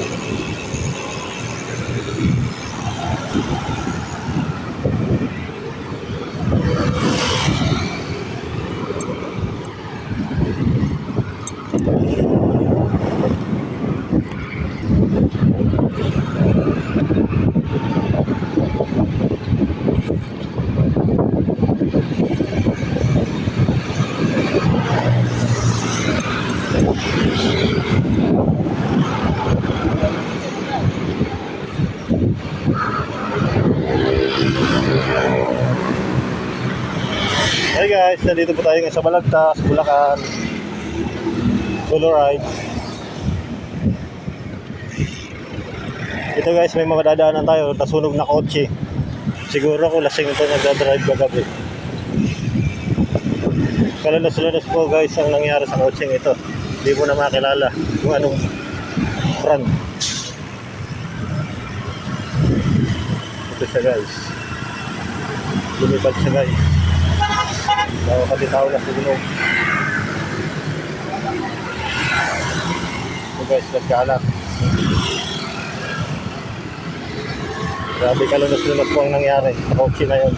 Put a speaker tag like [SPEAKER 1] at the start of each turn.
[SPEAKER 1] Hey guys, nandito po tayo ngayon sa Balagtas, Bulacan. Solo ride. Ito guys, may mga dadaanan tayo, nasunog na kotse. Siguro kung lasing ito nagdadrive kagabi. Kalanas-lanas po guys ang nangyari sa kotseng ito. Hindi mo na makilala kung anong brand. Ito siya guys. Lumipad siya guys. Bawa kapitaw na sunog. Ito guys, nagkaanak. Grabe kalanas-lanas po ang nangyari sa kotse na yun.